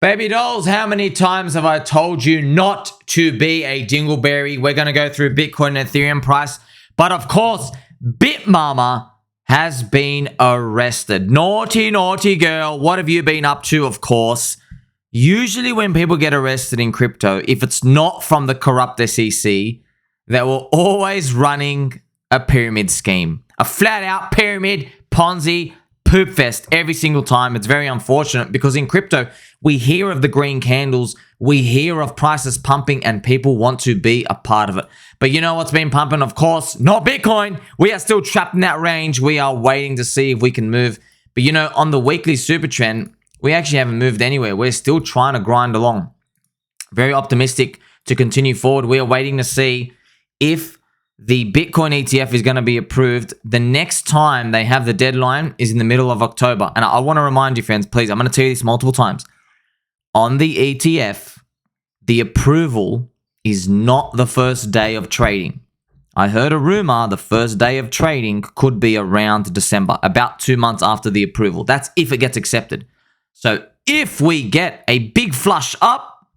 Baby dolls, how many times have I told you not to be a dingleberry? We're going to go through Bitcoin and Ethereum price. But of course, Bitmama has been arrested. Naughty, naughty girl. What have you been up to? Of course, usually when people get arrested in crypto, if it's not from the corrupt SEC, they were always running a pyramid scheme. A flat out pyramid, Ponzi, poop fest every single time. It's very unfortunate because in crypto, we hear of the green candles, we hear of prices pumping, and people want to be a part of it. But you know what's been pumping? Of course, not Bitcoin. We are still trapped in that range. We are waiting to see if we can move. But you know, on the weekly super trend, we actually haven't moved anywhere. We're still trying to grind along. Very optimistic to continue forward. We are waiting to see if the Bitcoin ETF is going to be approved. The next time they have the deadline is in the middle of October. And I want to remind you, friends, please, I'm going to tell you this multiple times. On the ETF, the approval is not the first day of trading. I heard a rumor the first day of trading could be around December, about 2 months after the approval. That's if it gets accepted. So if we get a big flush up,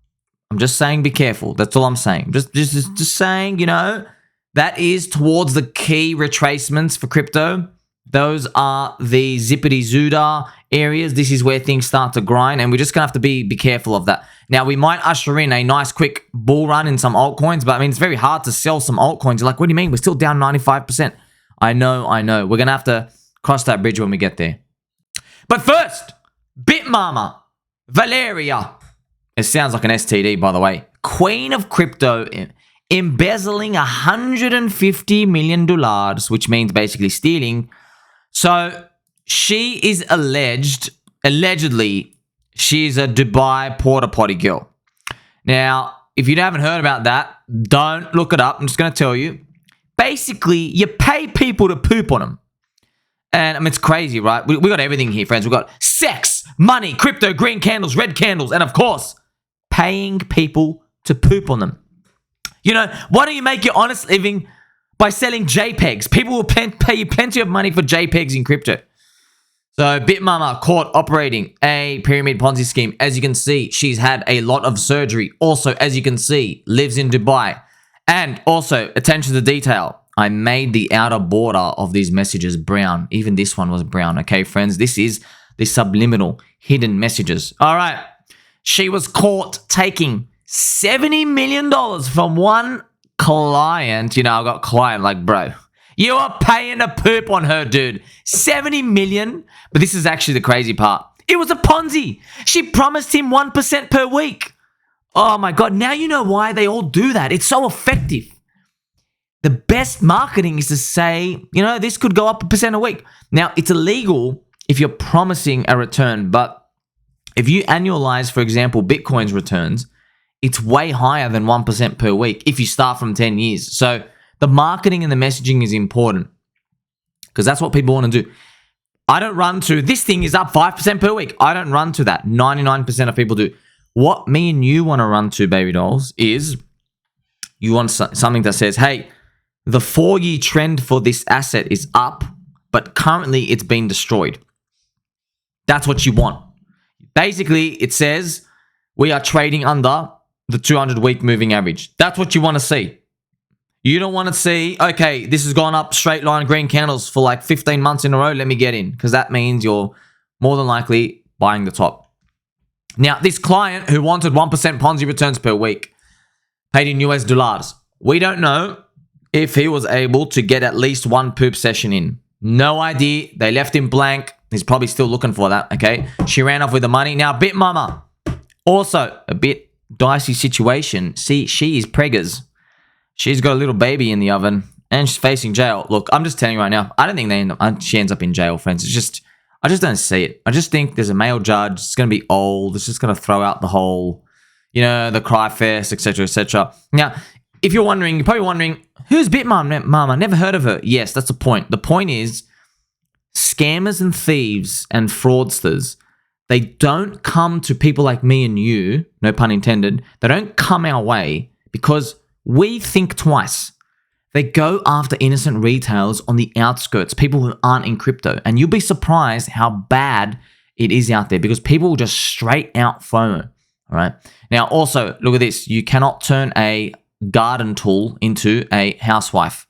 I'm just saying be careful. That's all I'm saying. Just saying, you know, that is towards the key retracements for crypto. Those are the zippity-zoodah areas. This is where things start to grind, and we're just going to have to be careful of that. Now, we might usher in a nice quick bull run in some altcoins, but I mean, it's very hard to sell some altcoins. You're like, what do you mean? We're still down 95%. I know. We're going to have to cross that bridge when we get there. But first, Bitmama, Valeria. It sounds like an STD, by the way. Queen of crypto, embezzling $150 million, which means basically stealing. So she is allegedly, she's a Dubai porta potty girl. Now, if you haven't heard about that, don't look it up. I'm just going to tell you. Basically, you pay people to poop on them. And I mean, it's crazy, right? We got everything here, friends. We've got sex, money, crypto, green candles, red candles, and of course, paying people to poop on them. You know, why don't you make your honest living by selling JPEGs? People will pay you plenty of money for JPEGs in crypto. So Bitmama caught operating a pyramid Ponzi scheme. As you can see, she's had a lot of surgery. Also, as you can see, lives in Dubai. And also, attention to detail. I made the outer border of these messages brown. Even this one was brown. Okay, friends, this is the subliminal hidden messages. All right. She was caught taking $70 million from one client. You know, I got client like, bro, you are paying to poop on her, dude. $70 million. But this is actually the crazy part. It was a Ponzi. She promised him 1% per week. Oh my God. Now you know why they all do that. It's so effective. The best marketing is to say, you know, this could go up 1% a week. Now, it's illegal if you're promising a return. But if you annualize, for example, Bitcoin's returns, it's way higher than 1% per week if you start from 10 years. So the marketing and the messaging is important because that's what people want to do. I don't run to, this thing is up 5% per week. I don't run to that. 99% of people do. What me and you want to run to, baby dolls, is you want something that says, hey, the 4-year trend for this asset is up, but currently it's been destroyed. That's what you want. Basically, it says we are trading under the 200-week moving average. That's what you want to see. You don't want to see, okay, this has gone up straight line green candles for like 15 months in a row. Let me get in, because that means you're more than likely buying the top. Now, this client who wanted 1% Ponzi returns per week paid in US dollars. We don't know if he was able to get at least one poop session in. No idea. They left him blank. He's probably still looking for that, okay? She ran off with the money. Now, Bitmama, also a bit dicey situation. See, she is preggers. She's got a little baby in the oven and she's facing jail. Look, I'm just telling you right now, I don't think she ends up in jail, friends. It's just, I just don't see it. I just think there's a male judge. It's going to be old. It's just going to throw out the whole, you know, the cry fest, etc., etc. Now, if you're wondering, you're probably wondering, who's Bitmama? Never heard of her. Yes, that's the point. The point is, scammers and thieves and fraudsters, they don't come to people like me and you, no pun intended, they don't come our way because we think twice. They go after innocent retailers on the outskirts, people who aren't in crypto. And you'll be surprised how bad it is out there because people will just straight out FOMO. All right. Now, also, look at this. You cannot turn a garden tool into a housewife.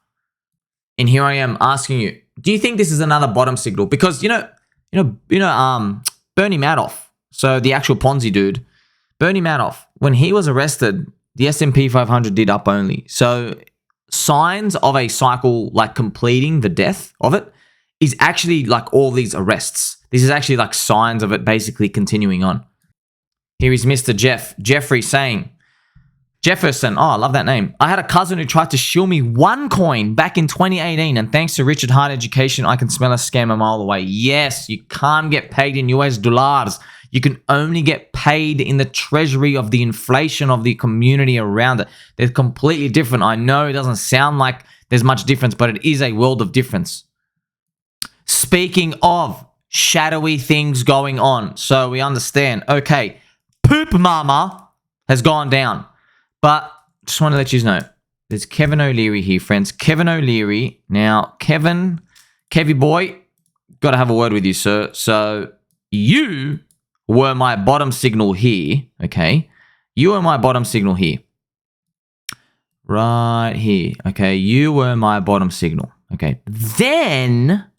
And here I am asking you, do you think this is another bottom signal? Because, Bernie Madoff, so the actual Ponzi dude, Bernie Madoff, when he was arrested, the S&P 500 did up only. So signs of a cycle like completing the death of it is actually like all these arrests. This is actually like signs of it basically continuing on. Here is Mr. Jeffrey saying, Jefferson, oh, I love that name. I had a cousin who tried to shill me OneCoin back in 2018, and thanks to Richard Hart Education, I can smell a scam a mile away. Yes, you can't get paid in US dollars. You can only get paid in the treasury of the inflation of the community around it. They're completely different. I know it doesn't sound like there's much difference, but it is a world of difference. Speaking of shadowy things going on, so we understand, okay, Bitmama has gone down. But just want to let you know, there's Kevin O'Leary here, friends. Kevin O'Leary. Now, Kevy boy, got to have a word with you, sir. So you were my bottom signal here, okay? You were my bottom signal here. Right here, okay? You were my bottom signal, okay? Then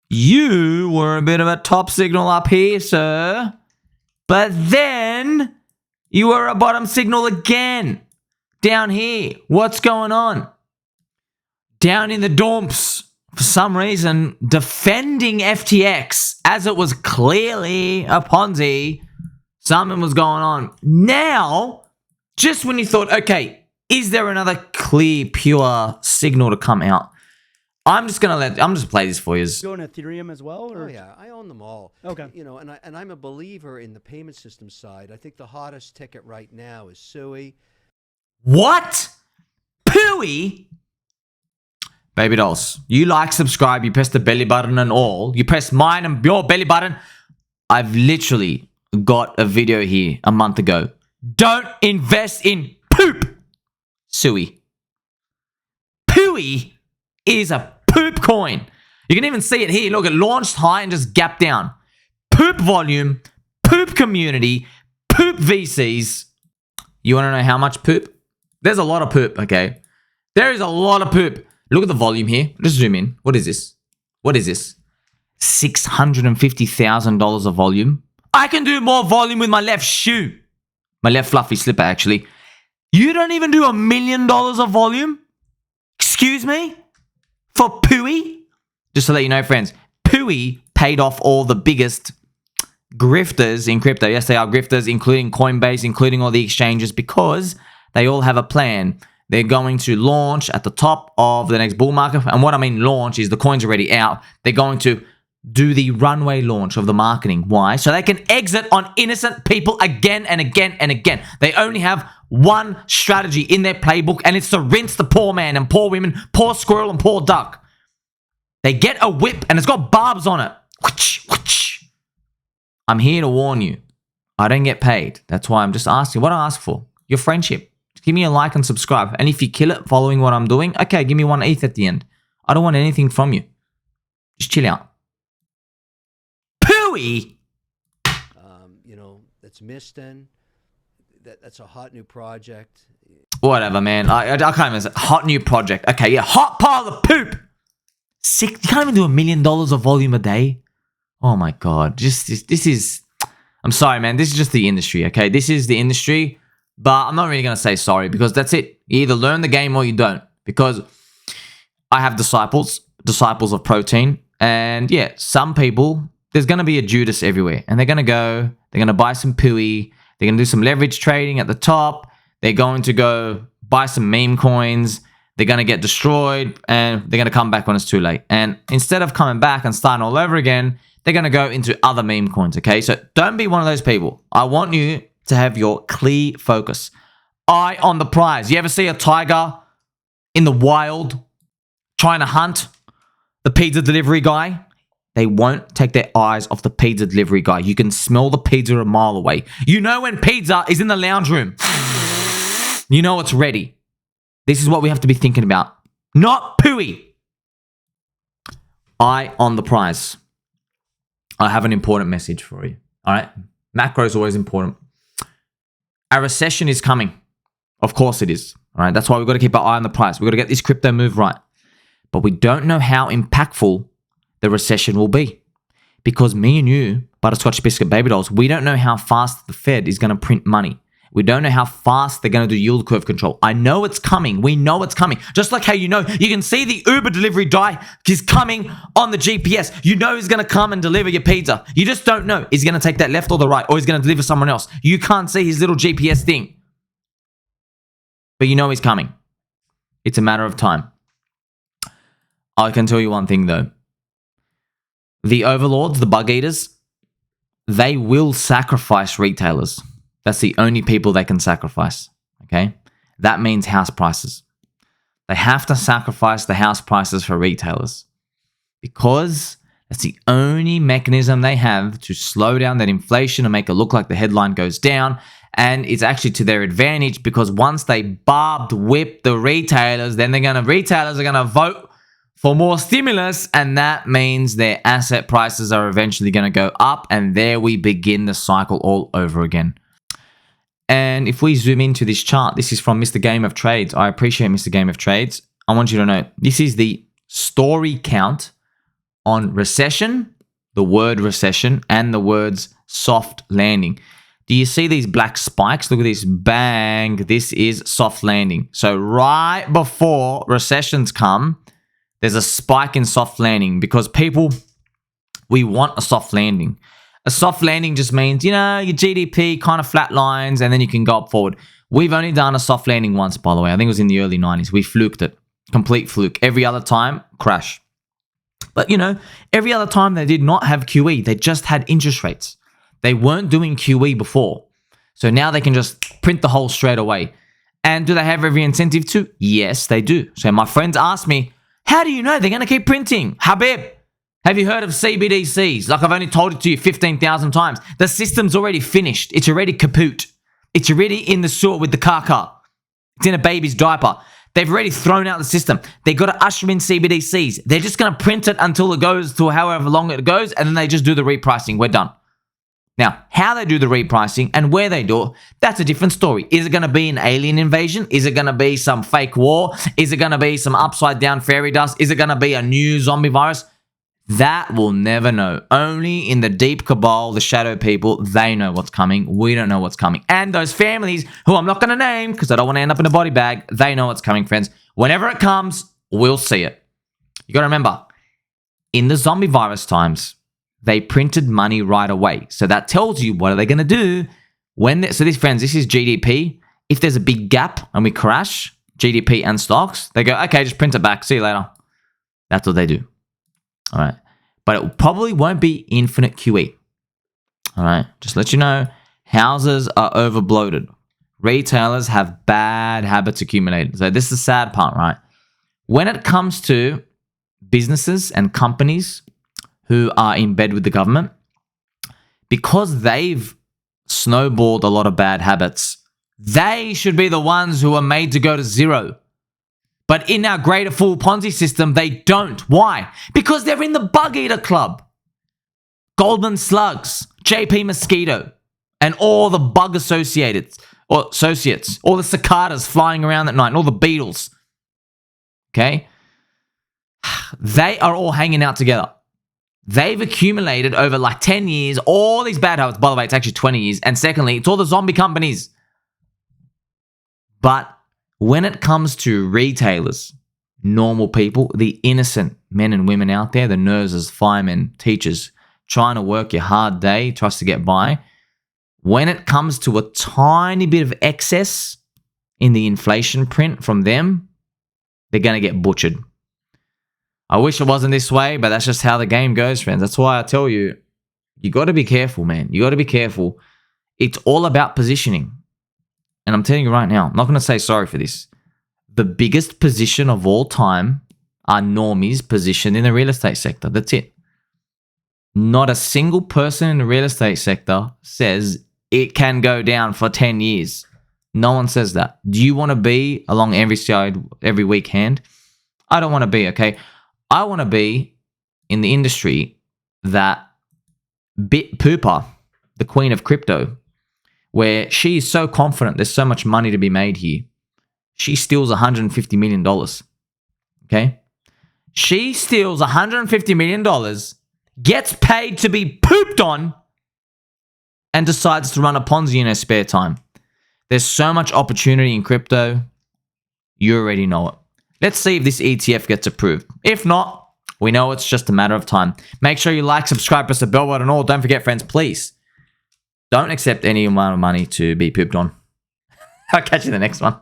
you were a bit of a top signal up here, sir. But then you were a bottom signal again. Down here. What's going on? Down in the dumps. For some reason, defending FTX as it was clearly a Ponzi. Something was going on. Now, just when you thought, okay, is there another clear, pure signal to come out? I'm just play this for you. You own Ethereum as well? Or? Oh yeah, I own them all. Okay. And I'm a believer in the payment system side. I think the hottest ticket right now is Pooey. What? Pooey? Baby dolls, you like, subscribe, you press the belly button and all. You press mine and your belly button. I've literally got a video here a month ago. Don't invest in poop. Pooey. Pooey is a poop coin. You can even see it here. Look, it launched high and just gapped down. Poop volume, poop community, poop VCs. You want to know how much poop? There's a lot of poop, okay? There is a lot of poop. Look at the volume here. Let's zoom in. What is this? What is this? $650,000 of volume. I can do more volume with my left shoe. My left fluffy slipper, actually. You don't even do $1 million of volume? Excuse me? For Pooey? Just to let you know, friends, Pooey paid off all the biggest grifters in crypto. Yes, they are grifters, including Coinbase, including all the exchanges, because they all have a plan. They're going to launch at the top of the next bull market. And what I mean launch is the coin's already out. They're going to do the runway launch of the marketing. Why? So they can exit on innocent people again and again and again. They only have one strategy in their playbook, and it's to rinse the poor man and poor women, poor squirrel and poor duck. They get a whip and it's got barbs on it. I'm here to warn you. I don't get paid. That's why I'm just asking. What do I ask for? Your friendship. Just give me a like and subscribe. And if you kill it following what I'm doing, okay, give me 1 ETH at the end. I don't want anything from you. Just chill out. Pooey! That's Miston. That's a hot new project. Whatever, man. I can't even say. Hot new project. Okay, yeah. Hot pile of poop. You can't even do $1 million of volume a day. Oh my God. This is... I'm sorry, man. This is just the industry, okay? This is the industry. But I'm not really going to say sorry because that's it. You either learn the game or you don't. Because I have disciples of protein. And yeah, some people, there's going to be a Judas everywhere. And they're going to buy some Pooey. They're going to do some leverage trading at the top. They're going to go buy some meme coins. They're going to get destroyed. And they're going to come back when it's too late. And instead of coming back and starting all over again, they're going to go into other meme coins, okay? So don't be one of those people. I want you to have your clear focus. Eye on the prize. You ever see a tiger in the wild trying to hunt the pizza delivery guy? They won't take their eyes off the pizza delivery guy. You can smell the pizza a mile away. You know when pizza is in the lounge room. You know it's ready. This is what we have to be thinking about. Not Pooey. Eye on the prize. I have an important message for you. All right? Macro is always important. A recession is coming. Of course it is. All right. That's why we've got to keep our eye on the price. We've got to get this crypto move right. But we don't know how impactful the recession will be. Because me and you, butterscotch biscuit baby dolls, we don't know how fast the Fed is going to print money. We don't know how fast they're going to do yield curve control. I know it's coming. We know it's coming. Just like how you can see the Uber delivery guy is coming on the GPS. You know he's going to come and deliver your pizza. You just don't know. Is he going to take that left or the right, or he's going to deliver someone else? You can't see his little GPS thing. But you know he's coming. It's a matter of time. I can tell you one thing though. The overlords, the bug eaters, they will sacrifice retailers. That's the only people they can sacrifice, okay? That means house prices. They have to sacrifice the house prices for retailers because that's the only mechanism they have to slow down that inflation and make it look like the headline goes down. And it's actually to their advantage because once they barbed whip the retailers, then retailers are going to vote for more stimulus, and that means their asset prices are eventually going to go up, and there we begin the cycle all over again. And if we zoom into this chart, this is from Mr. Game of Trades. I appreciate Mr. Game of Trades. I want you to know this is the story count on recession, the word recession, and the words soft landing. Do you see these black spikes? Look at this. Bang. This is soft landing. So right before recessions come, there's a spike in soft landing because people, we want a soft landing. A soft landing just means, your GDP kind of flatlines and then you can go up forward. We've only done a soft landing once, by the way. I think it was in the early 90s. We fluked it. Complete fluke. Every other time, crash. But, every other time they did not have QE. They just had interest rates. They weren't doing QE before. So now they can just print the whole straight away. And do they have every incentive to? Yes, they do. So my friends ask me, how do you know they're going to keep printing? Habib, have you heard of CBDCs? Like I've only told it to you 15,000 times. The system's already finished. It's already kaput. It's already in the sewer with the car. It's in a baby's diaper. They've already thrown out the system. They've got to usher in CBDCs. They're just going to print it until it goes to however long it goes, and then they just do the repricing. We're done. Now, how they do the repricing and where they do it, that's a different story. Is it going to be an alien invasion? Is it going to be some fake war? Is it going to be some upside down fairy dust? Is it going to be a new zombie virus? That we'll never know. Only in the deep cabal, the shadow people, they know what's coming. We don't know what's coming. And those families, who I'm not going to name because I don't want to end up in a body bag, they know what's coming, friends. Whenever it comes, we'll see it. You got to remember, in the zombie virus times, they printed money right away. So that tells you what are they going to do so this, friends, this is GDP. If there's a big gap and we crash, GDP and stocks, they go, okay, just print it back. See you later. That's what they do. All right. But it probably won't be infinite QE. All right. Just let you know, houses are overbloated. Retailers have bad habits accumulated. So this is the sad part, right? When it comes to businesses and companies who are in bed with the government, because they've snowballed a lot of bad habits, they should be the ones who are made to go to zero. But in our greater fool Ponzi system, they don't. Why? Because they're in the bug eater club. Goldman Slugs, JP Mosquito, and all the bug associates, all the cicadas flying around at night, and all the beetles. Okay? They are all hanging out together. They've accumulated over like 10 years all these bad habits. By the way, it's actually 20 years. And secondly, it's all the zombie companies. But when it comes to retailers, normal people, the innocent men and women out there, the nurses, firemen, teachers, trying to work your hard day, tries to get by, when it comes to a tiny bit of excess in the inflation print from them, they're going to get butchered. I wish it wasn't this way, but that's just how the game goes, friends. That's why I tell you, you got to be careful, man. You got to be careful. It's all about positioning. And I'm telling you right now, I'm not going to say sorry for this. The biggest position of all time are normies positioned in the real estate sector. That's it. Not a single person in the real estate sector says it can go down for 10 years. No one says that. Do you want to be along every side, every weak hand? I don't want to be, okay? I want to be in the industry that Bitpooper, the queen of crypto, where she is so confident there's so much money to be made here. She steals $150 million. Okay? She steals $150 million, gets paid to be pooped on, and decides to run a Ponzi in her spare time. There's so much opportunity in crypto. You already know it. Let's see if this ETF gets approved. If not, we know it's just a matter of time. Make sure you like, subscribe, press the bell button, and all. Don't forget, friends, please don't accept any amount of money to be pooped on. I'll catch you in the next one.